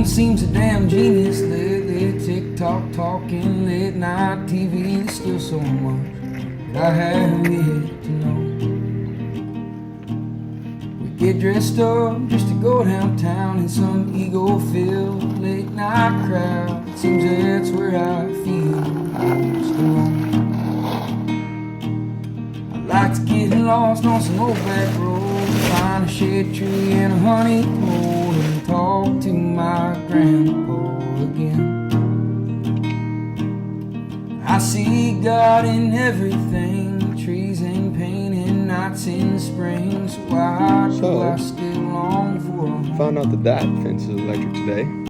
seems a damn genius lately. TikTok talking, late night TV. There's still so much that I have yet to know. We get dressed up just to go downtown in some ego-filled late night crowd. It seems that's where I feel most alone. I like to get lost on some old back road, find a shade tree and a honey pole, and talk to my grandpa again. I see God in everything, trees and pain and nights in spring. So why do I still long for a home? Found out that fence is electric today.